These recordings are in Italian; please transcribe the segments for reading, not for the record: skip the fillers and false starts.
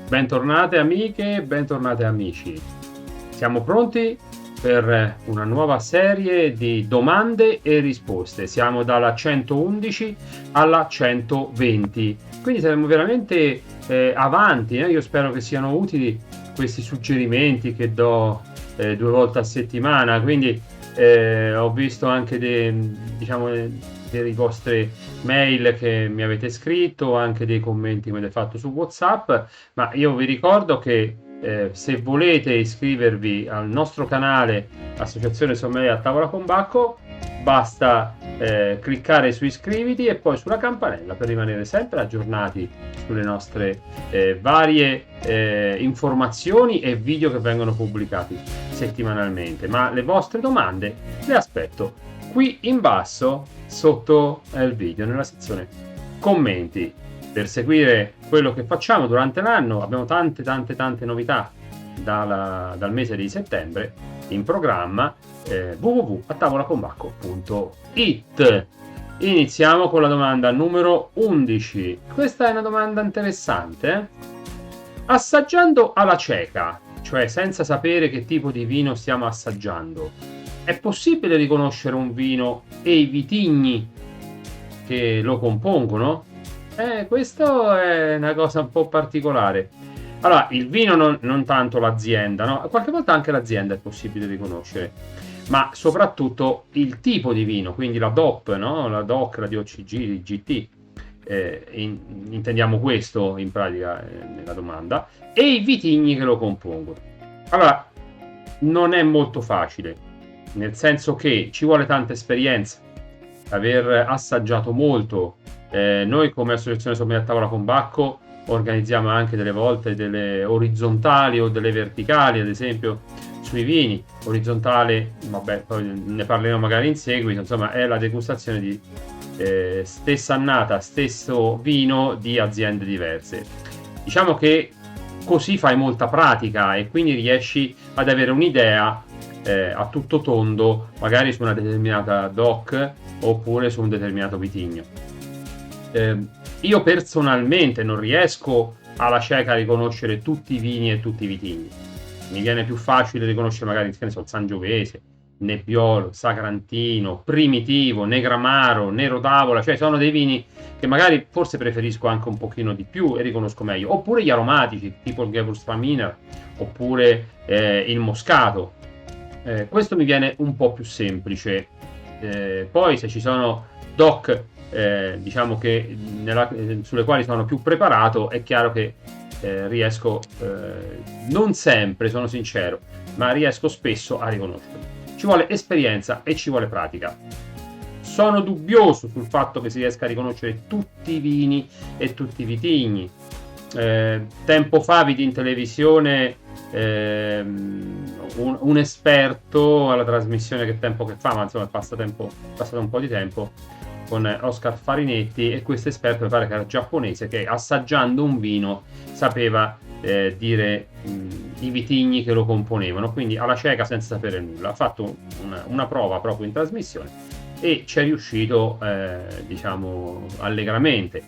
Bentornate amiche, bentornate amici. Siamo pronti per una nuova serie di domande e risposte. Siamo dalla 111 alla 120, quindi saremo veramente avanti. Io spero che siano utili questi suggerimenti che do 2 volte a settimana. Quindi ho visto anche delle vostre mail che mi avete scritto, anche dei commenti che mi avete fatto su WhatsApp. Ma io vi ricordo che se volete iscrivervi al nostro canale Associazione Sommelier a Tavola con Bacco, basta cliccare su iscriviti e poi sulla campanella per rimanere sempre aggiornati sulle nostre varie informazioni e video che vengono pubblicati settimanalmente. Ma le vostre domande le aspetto qui in basso sotto il video nella sezione commenti. Per seguire quello che facciamo durante l'anno abbiamo tante novità dal mese di settembre in programma. www.atavolaconbacco.it. Iniziamo con la domanda numero 11. Questa è una domanda interessante. Assaggiando alla cieca, cioè senza sapere che tipo di vino stiamo assaggiando, è possibile riconoscere un vino e i vitigni che lo compongono? Questo è una cosa un po' particolare. Allora, il vino non tanto l'azienda, no? Qualche volta anche l'azienda è possibile riconoscere, ma soprattutto il tipo di vino, quindi la DOP, no? La DOC, la DOCG, il GT. Intendiamo questo in pratica nella domanda, e i vitigni che lo compongono. Allora, non è molto facile, nel senso che ci vuole tanta esperienza, aver assaggiato molto. Noi come Associazione Sommelier a Tavola con Bacco organizziamo anche delle volte delle orizzontali o delle verticali, ad esempio sui vini. Orizzontale, vabbè, poi ne parleremo magari in seguito, insomma è la degustazione di stessa annata, stesso vino di aziende diverse. Diciamo che così fai molta pratica e quindi riesci ad avere un'idea a tutto tondo, magari su una determinata DOC oppure su un determinato vitigno. Io personalmente non riesco alla cieca a riconoscere tutti i vini e tutti i vitigni. Mi viene più facile riconoscere magari, che ne so, il Sangiovese, Nebbiolo, Sagrantino, Primitivo, Negramaro, Nero d'Avola, cioè sono dei vini che magari forse preferisco anche un pochino di più e riconosco meglio, oppure gli aromatici tipo il Gewürztraminer oppure il Moscato. Questo mi viene un po' più semplice. Poi se ci sono DOC diciamo che sulle quali sono più preparato, è chiaro che riesco, non sempre, sono sincero, ma riesco spesso a riconoscerlo. Ci vuole esperienza e ci vuole pratica. Sono dubbioso sul fatto che si riesca a riconoscere tutti i vini e tutti i vitigni. Tempo fa vidi in televisione un esperto alla trasmissione, che tempo che fa, ma insomma è passato un po' di tempo, con Oscar Farinetti, e questo esperto mi pare che era giapponese, che assaggiando un vino sapeva dire i vitigni che lo componevano, quindi alla cieca senza sapere nulla. Ha fatto una prova proprio in trasmissione e ci è riuscito diciamo allegramente.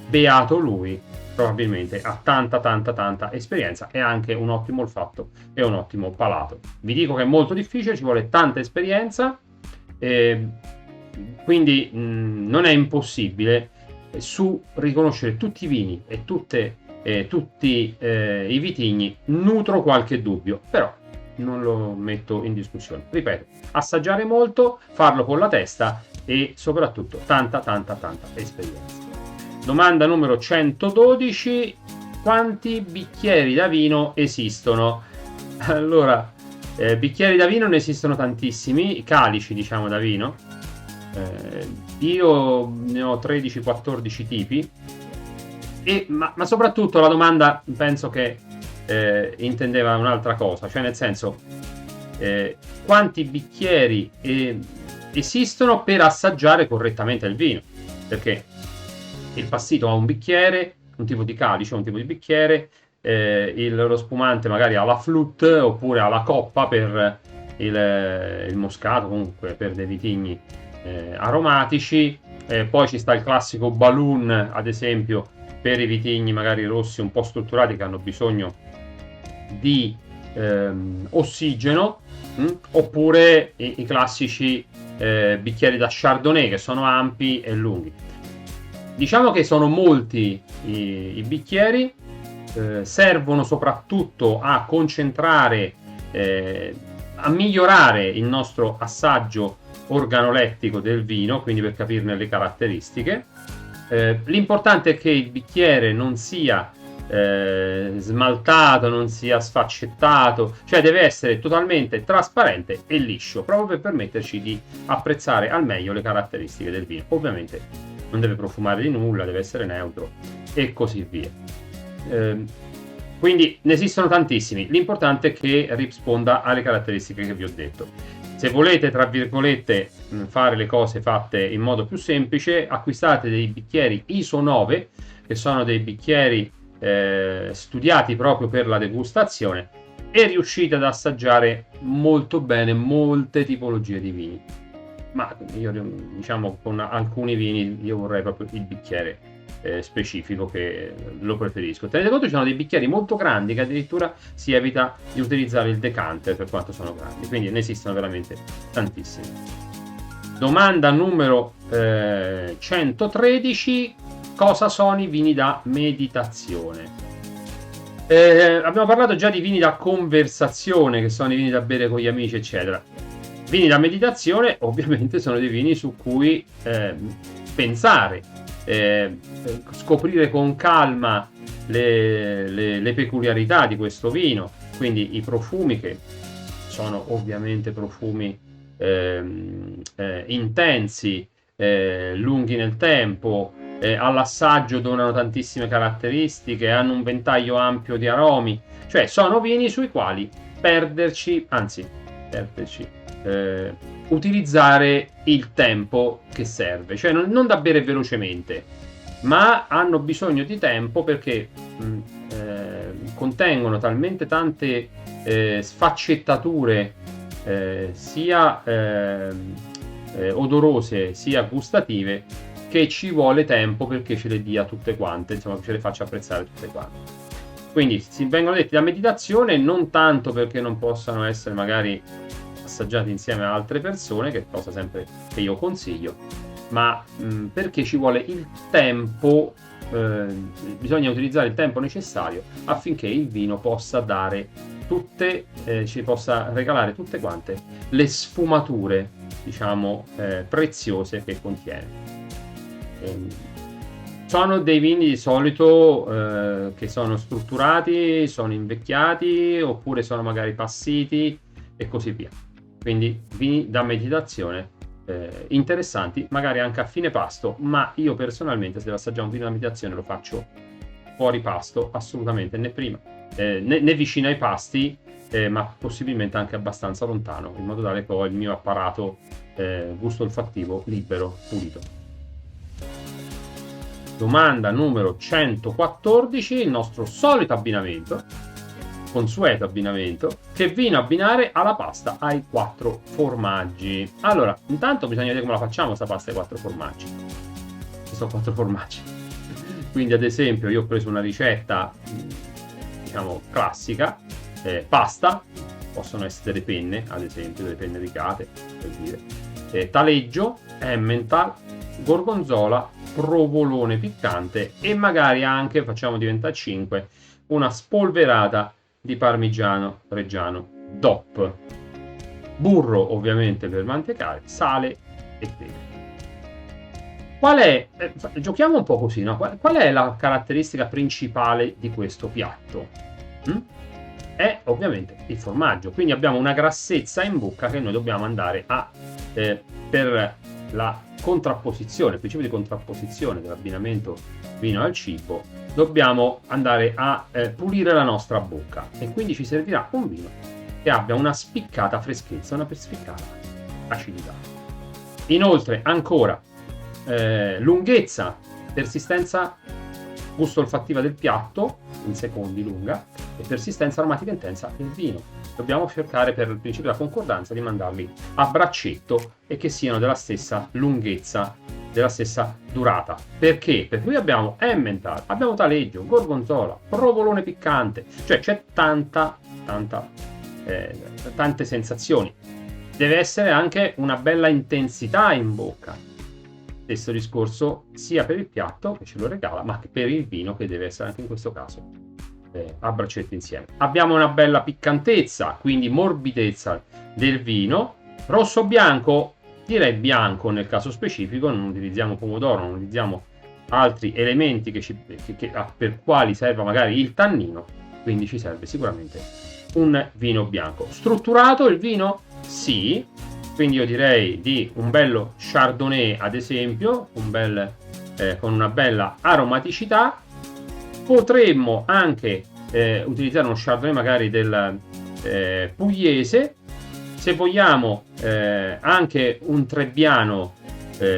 Beato lui, probabilmente ha tanta esperienza e anche un ottimo olfatto e un ottimo palato. Vi dico che è molto difficile, ci vuole tanta esperienza, quindi non è impossibile riconoscere tutti i vini e tutti i vitigni. Nutro qualche dubbio, però non lo metto in discussione. Ripeto, assaggiare molto, farlo con la testa e soprattutto tanta esperienza. Domanda numero 112. Quanti bicchieri da vino esistono? Allora, bicchieri da vino ne esistono tantissimi, calici diciamo da vino. Io ne ho 13-14 tipi, ma soprattutto la domanda penso che intendeva un'altra cosa, cioè nel senso quanti bicchieri esistono per assaggiare correttamente il vino, perché il passito ha un bicchiere, un tipo di calice, un tipo di bicchiere, lo spumante magari ha la flute oppure ha la coppa per il moscato, comunque per dei vitigni aromatici. Poi ci sta il classico balloon, ad esempio, per i vitigni magari rossi un po' strutturati che hanno bisogno di ossigeno, oppure i classici bicchieri da Chardonnay che sono ampi e lunghi. Diciamo che sono molti i bicchieri, servono soprattutto a concentrare, a migliorare il nostro assaggio organolettico del vino, quindi per capirne le caratteristiche. L'importante è che il bicchiere non sia smaltato, non sia sfaccettato, cioè deve essere totalmente trasparente e liscio, proprio per permetterci di apprezzare al meglio le caratteristiche del vino. Ovviamente non deve profumare di nulla, deve essere neutro e così via. Quindi ne esistono tantissimi, l'importante è che risponda alle caratteristiche che vi ho detto. Se volete, tra virgolette, fare le cose fatte in modo più semplice, acquistate dei bicchieri ISO 9, che sono dei bicchieri studiati proprio per la degustazione, e riuscite ad assaggiare molto bene molte tipologie di vini. Ma io, diciamo, con alcuni vini io vorrei proprio il bicchiere specifico, che lo preferisco. Tenete conto, ci sono dei bicchieri molto grandi che addirittura si evita di utilizzare il decanter per quanto sono grandi, quindi ne esistono veramente tantissimi. Domanda numero 113: cosa sono i vini da meditazione? Abbiamo parlato già di vini da conversazione, che sono i vini da bere con gli amici, eccetera. Vini da meditazione ovviamente sono dei vini su cui pensare, scoprire con calma le peculiarità di questo vino, quindi i profumi, che sono ovviamente profumi intensi, lunghi nel tempo, all'assaggio donano tantissime caratteristiche, hanno un ventaglio ampio di aromi, cioè sono vini sui quali utilizzare il tempo che serve, cioè non da bere velocemente, ma hanno bisogno di tempo perché contengono talmente tante sfaccettature sia odorose sia gustative, che ci vuole tempo perché ce le dia tutte quante, insomma ce le faccia apprezzare tutte quante. Quindi si vengono detti da meditazione non tanto perché non possano essere magari assaggiati insieme a altre persone, che è cosa sempre che io consiglio, ma perché ci vuole il tempo, bisogna utilizzare il tempo necessario affinché il vino possa dare ci possa regalare tutte quante le sfumature, diciamo, preziose che contiene. Sono dei vini di solito che sono strutturati, sono invecchiati, oppure sono magari passiti e così via. Quindi vini da meditazione interessanti, magari anche a fine pasto, ma io personalmente, se devo assaggiare un vino da meditazione, lo faccio fuori pasto, assolutamente, né prima né vicino ai pasti, ma possibilmente anche abbastanza lontano, in modo tale che ho il mio apparato gusto olfattivo libero, pulito. Domanda numero 114, il nostro solito abbinamento, consueto abbinamento: che vino abbinare alla pasta ai 4 formaggi? Allora, intanto bisogna vedere come la facciamo sta pasta ai 4 formaggi. Ci sono 4 formaggi. Quindi, ad esempio, io ho preso una ricetta, diciamo, classica, pasta, possono essere delle penne, ad esempio, delle penne ricate, per dire, taleggio, Emmental, gorgonzola, provolone piccante e magari anche, facciamo diventare 5, una spolverata di parmigiano reggiano DOP, burro ovviamente per mantecare, sale e pepe. Qual è, giochiamo un po' così, no? Qual è la caratteristica principale di questo piatto? È ovviamente il formaggio, quindi abbiamo una grassezza in bocca che noi dobbiamo andare a per la contrapposizione, il principio di contrapposizione dell'abbinamento vino al cibo, dobbiamo andare a pulire la nostra bocca, e quindi ci servirà un vino che abbia una spiccata freschezza, una spiccata acidità. Inoltre ancora lunghezza, persistenza gusto olfattiva del piatto, in secondi lunga, e persistenza aromatica intensa del vino. Dobbiamo cercare, per il principio della concordanza, di mandarli a braccetto e che siano della stessa lunghezza della stessa durata. Perché? Perché qui abbiamo Emmental, abbiamo taleggio, gorgonzola, provolone piccante, cioè c'è tante sensazioni. Deve essere anche una bella intensità in bocca. Stesso discorso sia per il piatto che ce lo regala, ma che per il vino, che deve essere anche in questo caso a braccetto insieme. Abbiamo una bella piccantezza, quindi morbidezza del vino. Rosso bianco, direi bianco nel caso specifico, non utilizziamo pomodoro, non utilizziamo altri elementi per quali serva magari il tannino, quindi ci serve sicuramente un vino bianco. Strutturato il vino? Sì, quindi io direi di un bello Chardonnay ad esempio, con una bella aromaticità. Potremmo anche utilizzare uno Chardonnay magari del pugliese, se vogliamo anche un trebbiano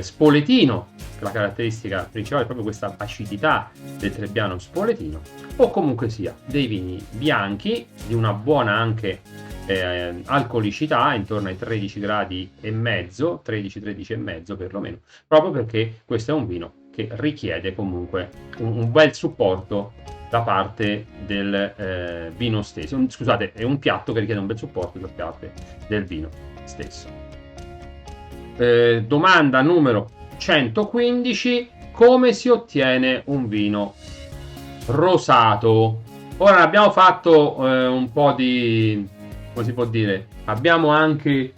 spoletino. La caratteristica principale è proprio questa acidità del trebbiano spoletino, o comunque sia dei vini bianchi di una buona anche alcolicità intorno ai 13 gradi e mezzo, 13 e mezzo perlomeno, proprio perché questo è un vino che richiede comunque un bel supporto da parte del vino stesso. Scusate, è un piatto che richiede un bel supporto da parte del vino stesso. Domanda numero 115: come si ottiene un vino rosato? Ora abbiamo fatto un po' di, come si può dire, abbiamo anche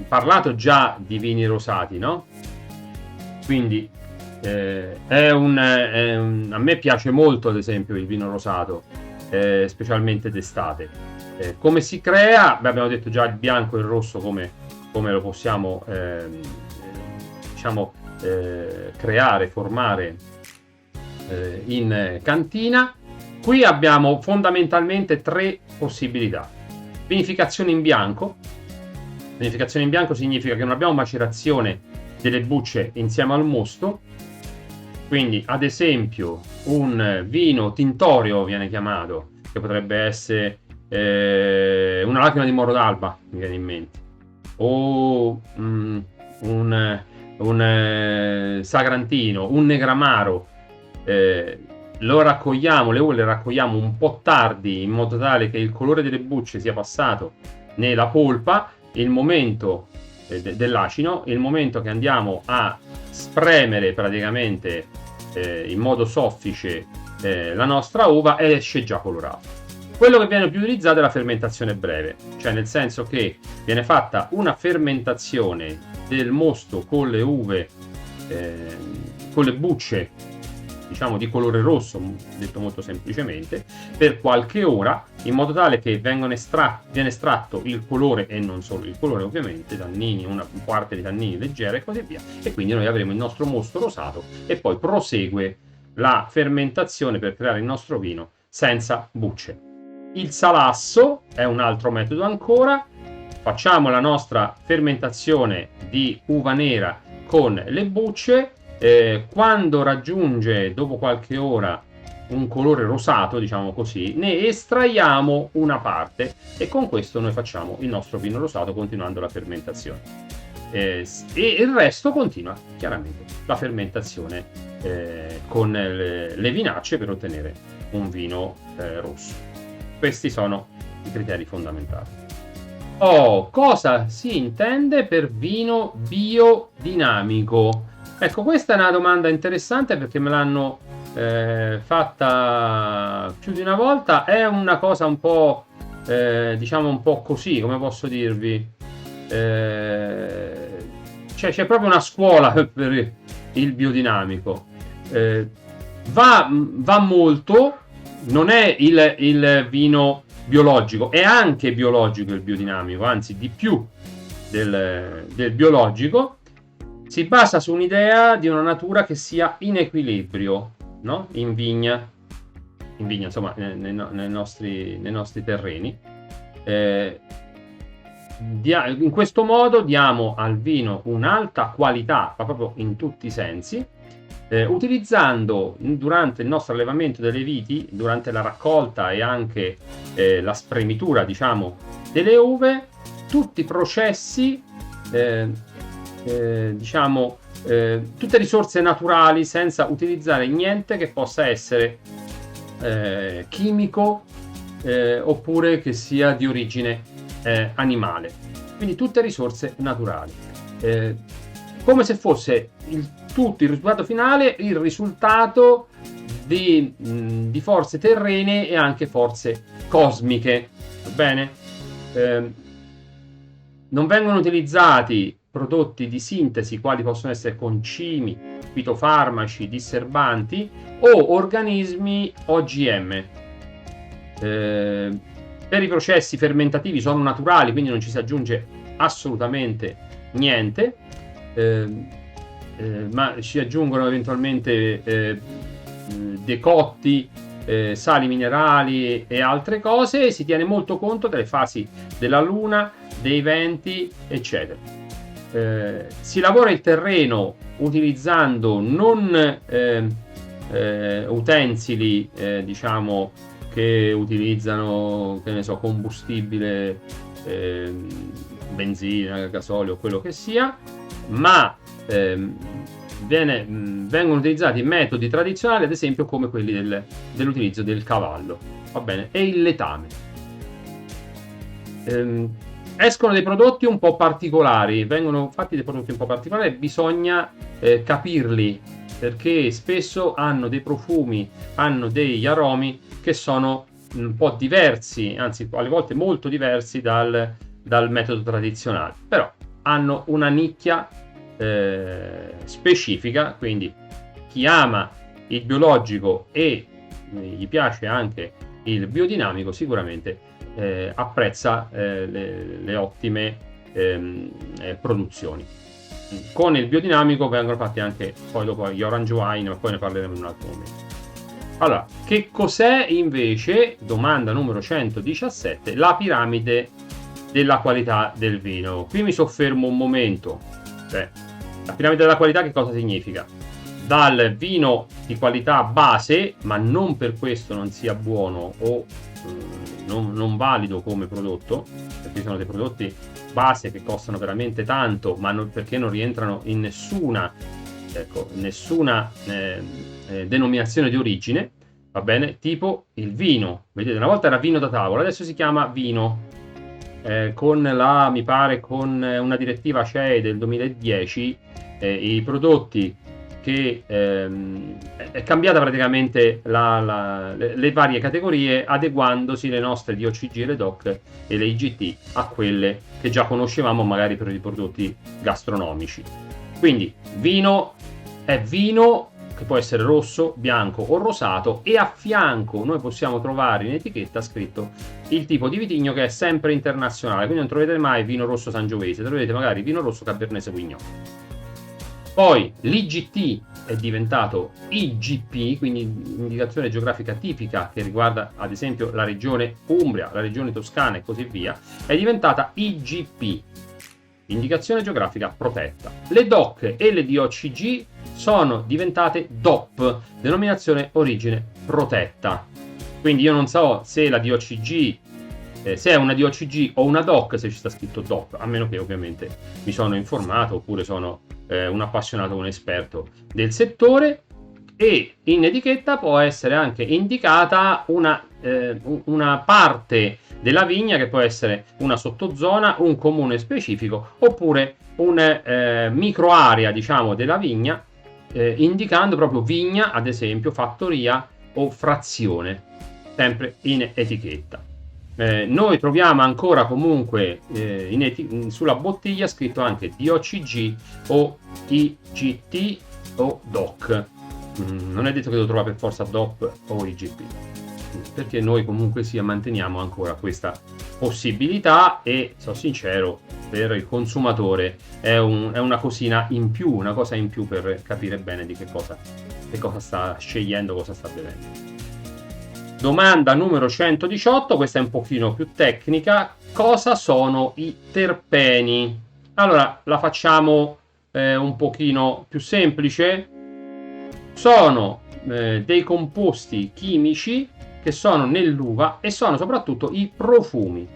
parlato già di vini rosati, no? Quindi a me piace molto ad esempio il vino rosato, specialmente d'estate. Come si crea? Beh, abbiamo detto già il bianco e il rosso come lo possiamo creare, formare in cantina. Qui abbiamo fondamentalmente 3 possibilità. Vinificazione in bianco. Vinificazione in bianco significa che non abbiamo macerazione delle bucce insieme al mosto, quindi ad esempio un vino tintorio viene chiamato, che potrebbe essere una lacrima di Moro d'Alba, mi viene in mente, o un Sagrantino, un Negramaro. Lo raccogliamo, le uve le raccogliamo un po' tardi, in modo tale che il colore delle bucce sia passato nella polpa. Il momento dell'acino, il momento che andiamo a spremere praticamente in modo soffice la nostra uva, esce già colorato. Quello che viene più utilizzato è la fermentazione breve, cioè nel senso che viene fatta una fermentazione del mosto con le uve, con le bucce, diciamo di colore rosso, detto molto semplicemente, per qualche ora, in modo tale che viene estratto il colore, e non solo il colore ovviamente, tannini, una parte di tannini leggera e così via, e quindi noi avremo il nostro mosto rosato, e poi prosegue la fermentazione per creare il nostro vino senza bucce. Il salasso è un altro metodo ancora. Facciamo la nostra fermentazione di uva nera con le bucce. Quando raggiunge dopo qualche ora un colore rosato, diciamo così, ne estraiamo una parte, e con questo noi facciamo il nostro vino rosato continuando la fermentazione, e il resto continua chiaramente la fermentazione con le vinacce per ottenere un vino rosso. Questi sono i criteri fondamentali. Cosa si intende per vino biodinamico? Ecco, questa è una domanda interessante perché me l'hanno fatta più di una volta. È una cosa un po', diciamo un po' così, come posso dirvi. C'è proprio una scuola per il biodinamico. Va molto, non è il vino biologico, è anche biologico il biodinamico, anzi di più del biologico. Si basa su un'idea di una natura che sia in equilibrio, no? In vigna, insomma, nei nostri terreni. In questo modo diamo al vino un'alta qualità, ma proprio in tutti i sensi, utilizzando durante il nostro allevamento delle viti, durante la raccolta e anche la spremitura, diciamo, delle uve, tutti i processi diciamo, tutte risorse naturali senza utilizzare niente che possa essere chimico oppure che sia di origine animale. Quindi tutte risorse naturali. Come se fosse tutto il risultato finale, il risultato di forze terrene e anche forze cosmiche. Va bene? Non vengono utilizzati prodotti di sintesi quali possono essere concimi, fitofarmaci, disserbanti o organismi OGM. Per i processi fermentativi sono naturali, quindi non ci si aggiunge assolutamente niente, ma ci aggiungono eventualmente decotti, sali minerali e altre cose, e si tiene molto conto delle fasi della luna, dei venti, eccetera. Si lavora il terreno utilizzando non utensili diciamo che utilizzano, che ne so, combustibile, benzina, gasolio, quello che sia, ma vengono utilizzati metodi tradizionali, ad esempio come quelli dell'utilizzo del cavallo, va bene, e il letame. Escono dei prodotti un po' particolari, vengono fatti dei prodotti un po' particolari, bisogna capirli, perché spesso hanno dei profumi, hanno degli aromi che sono un po' diversi, anzi alle volte molto diversi dal metodo tradizionale, però hanno una nicchia specifica, quindi chi ama il biologico e gli piace anche il biodinamico sicuramente apprezza le ottime produzioni. Con il biodinamico vengono fatti anche poi dopo gli orange wine, ma poi ne parleremo in un altro momento. Allora, che cos'è invece, domanda numero 117, la piramide della qualità del vino? Qui mi soffermo un momento. La piramide della qualità che cosa significa? Dal vino di qualità base, ma non per questo non sia buono o non valido come prodotto, perché ci sono dei prodotti base che costano veramente tanto, ma perché non rientrano in nessuna denominazione di origine, va bene? Tipo il vino, vedete, una volta era vino da tavola, adesso si chiama vino, mi pare con una direttiva CE del 2010, i prodotti che è cambiata praticamente le varie categorie, adeguandosi le nostre DOCG e le DOC e le IGT a quelle che già conoscevamo magari per i prodotti gastronomici. Quindi vino è vino che può essere rosso, bianco o rosato, e a fianco noi possiamo trovare in etichetta scritto il tipo di vitigno, che è sempre internazionale, quindi non troverete mai vino rosso sangiovese, troverete magari vino rosso Cabernet Sauvignon. Poi l'IGT è diventato IGP, quindi indicazione geografica tipica che riguarda ad esempio la regione Umbria, la regione Toscana e così via, è diventata IGP, indicazione geografica protetta. Le DOC e le DOCG sono diventate DOP, denominazione origine protetta. Quindi io non so se la DOCG se è una DOCG o una DOC, se ci sta scritto DOP, a meno che ovviamente mi sono informato oppure sono un appassionato, un esperto del settore. E in etichetta può essere anche indicata una parte della vigna, che può essere una sottozona, un comune specifico oppure un microarea, diciamo, della vigna, indicando proprio vigna, ad esempio fattoria o frazione, sempre in etichetta. Noi troviamo ancora comunque sulla bottiglia scritto anche DOCG o IGT o DOC. Non è detto che devo trovare per forza DOP o IGP, perché noi comunque manteniamo ancora questa possibilità, e sono sincero, per il consumatore è una cosina in più, una cosa in più per capire bene di che cosa sta scegliendo, cosa sta bevendo. Domanda numero 118, questa è un pochino più tecnica. Cosa sono i terpeni? Allora, la facciamo un pochino più semplice. Sono dei composti chimici che sono nell'uva e sono soprattutto i profumi.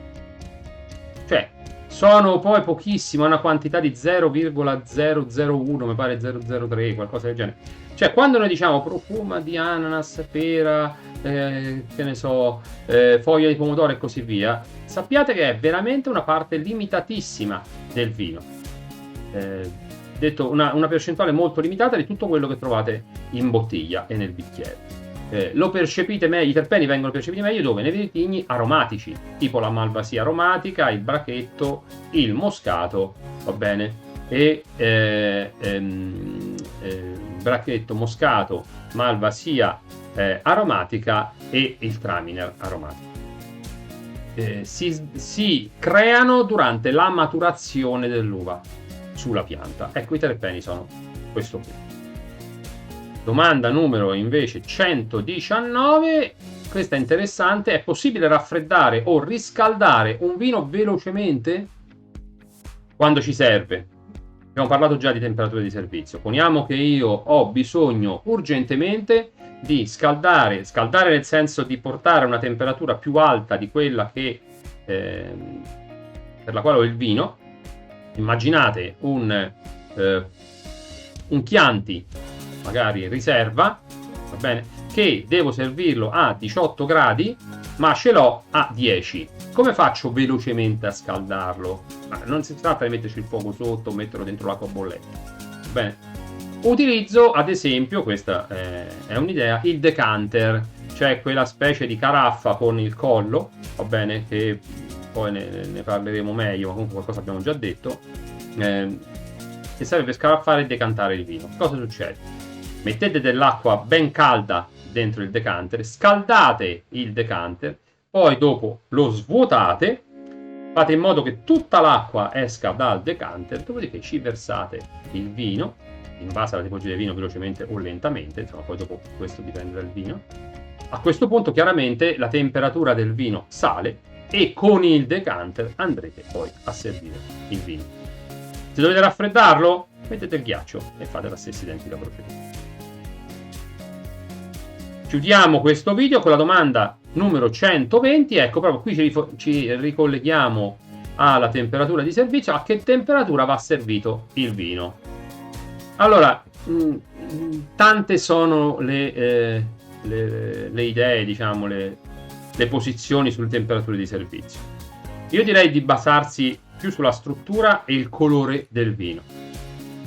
Cioè, Sono poi pochissimo, una quantità di 0,001, mi pare 003, qualcosa del genere. Cioè, quando noi diciamo profuma di ananas, pera, che ne so, foglia di pomodoro e così via, sappiate che è veramente una parte limitatissima del vino. Detto una percentuale molto limitata di tutto quello che trovate in bottiglia e nel bicchiere. Lo percepite meglio, i terpeni vengono percepiti meglio dove? Nei vitigni aromatici, tipo la malvasia aromatica, il brachetto, il moscato, va bene? E brachetto, moscato, malvasia aromatica e il traminer aromatico. Si creano durante la maturazione dell'uva sulla pianta. Ecco, i terpeni sono questo qui. Domanda numero invece 119, questa è interessante: è possibile raffreddare o riscaldare un vino velocemente? Quando ci serve? Abbiamo parlato già di temperature di servizio. Poniamo che io ho bisogno urgentemente di scaldare nel senso di portare a una temperatura più alta di quella che per la quale ho il vino. Immaginate un Chianti, magari riserva, va bene, che devo servirlo a 18 gradi, ma ce l'ho a 10. Come faccio velocemente a scaldarlo? Non si tratta di metterci il fuoco sotto o metterlo dentro l'acqua bollente. Va bene. Utilizzo, ad esempio, questa è un'idea, il decanter, cioè quella specie di caraffa con il collo, va bene, che poi ne parleremo meglio, ma comunque qualcosa abbiamo già detto, che serve per scaraffare e decantare il vino. Cosa succede? Mettete dell'acqua ben calda dentro il decanter, scaldate il decanter, poi dopo lo svuotate, fate in modo che tutta l'acqua esca dal decanter, dopodiché ci versate il vino, in base alla tipologia di vino, velocemente o lentamente, insomma, poi dopo questo dipende dal vino. A questo punto chiaramente la temperatura del vino sale e con il decanter andrete poi a servire il vino. Se dovete raffreddarlo, mettete il ghiaccio e fate la stessa identica procedura. Chiudiamo questo video con la domanda numero 120. Ecco, proprio qui ci ricolleghiamo alla temperatura di servizio. A che temperatura va servito il vino? Allora, tante sono le idee, diciamo, le posizioni sulle temperature di servizio. Io direi di basarsi più sulla struttura e il colore del vino.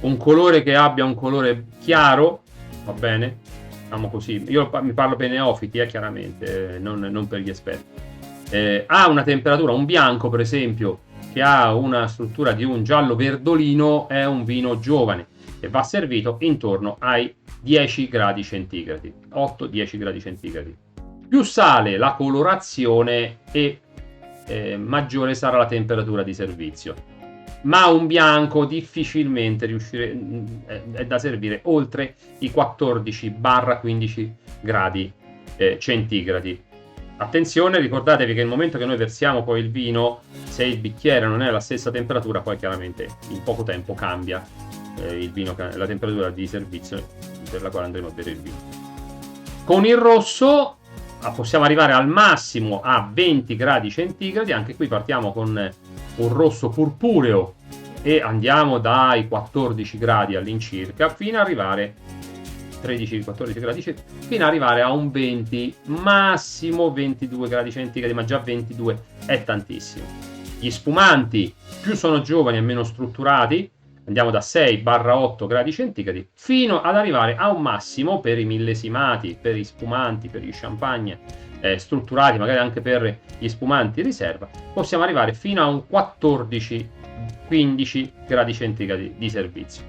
Un colore che abbia un colore chiaro, va bene? Diciamo così. Io mi parlo per i neofiti, chiaramente, non per gli esperti. Ha una temperatura, un bianco per esempio, che ha una struttura di un giallo verdolino, è un vino giovane e va servito intorno ai 10 gradi centigradi, 8-10 gradi centigradi. Più sale la colorazione e maggiore sarà la temperatura di servizio. Ma un bianco difficilmente è da servire oltre i 14-15 gradi centigradi. Attenzione, ricordatevi che nel momento che noi versiamo poi il vino, se il bicchiere non è alla stessa temperatura, poi chiaramente in poco tempo cambia il vino, la temperatura di servizio per la quale andremo a bere il vino. Con il rosso possiamo arrivare al massimo a 20 gradi centigradi. Anche qui partiamo con un rosso purpureo e andiamo dai 14 gradi all'incirca fino ad arrivare 13-14 gradi fino ad arrivare a un 20, massimo 22 gradi centigradi, ma già 22 è tantissimo. Gli spumanti più sono giovani e meno strutturati, andiamo da 6-8 gradi centigradi fino ad arrivare a un massimo per i millesimati, per gli spumanti, per gli champagne strutturati, magari anche per gli spumanti riserva, possiamo arrivare fino a un 14-15 gradi centigradi di servizio.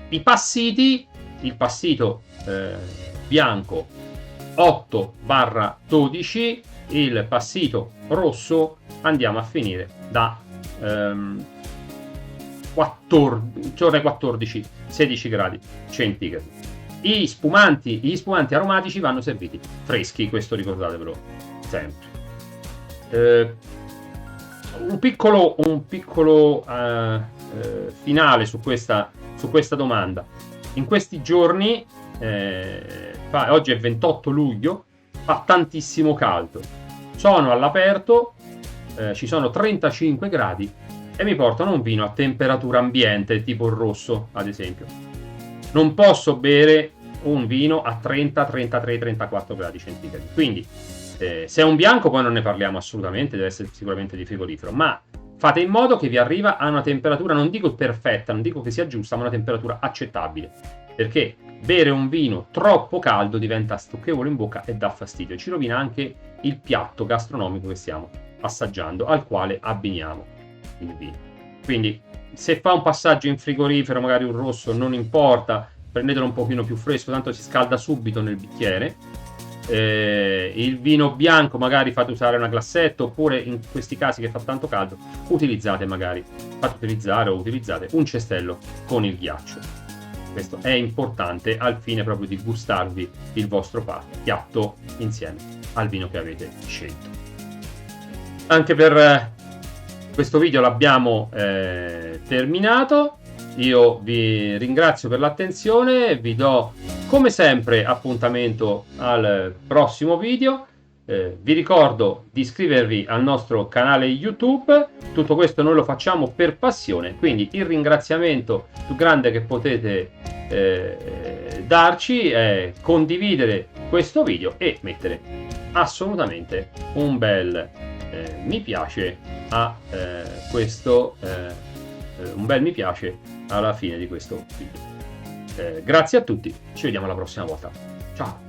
I passiti, il passito bianco 8-12, il passito rosso andiamo a finire da 14-16 gradi centigradi. Gli spumanti aromatici vanno serviti freschi, questo ricordatevelo sempre. Un piccolo finale su questa domanda. In questi giorni, oggi è 28 luglio, fa tantissimo caldo. Sono all'aperto ci sono 35 gradi e mi portano un vino a temperatura ambiente, tipo il rosso, ad esempio. Non posso bere un vino a 30, 33, 34 gradi centigradi. Quindi, se è un bianco, poi non ne parliamo assolutamente, deve essere sicuramente di frigorifero, ma fate in modo che vi arriva a una temperatura, non dico perfetta, non dico che sia giusta, ma una temperatura accettabile. Perché bere un vino troppo caldo diventa stucchevole in bocca e dà fastidio. Ci rovina anche il piatto gastronomico che stiamo assaggiando, al quale abbiniamo il vino. Quindi, se fa un passaggio in frigorifero, magari un rosso, non importa, prendetelo un pochino più fresco, tanto si scalda subito nel bicchiere. Il vino bianco magari fate usare una glassetta, oppure in questi casi che fa tanto caldo utilizzate un cestello con il ghiaccio. Questo è importante al fine proprio di gustarvi il vostro piatto insieme al vino che avete scelto. Anche per questo video l'abbiamo terminato. Io vi ringrazio per l'attenzione, vi do come sempre appuntamento al prossimo video. Vi ricordo di iscrivervi al nostro canale YouTube. Tutto questo noi lo facciamo per passione, quindi il ringraziamento più grande che potete darci è condividere questo video e mettere assolutamente un bel mi piace a un bel mi piace alla fine di questo video. Grazie a tutti, ci vediamo la prossima volta. Ciao!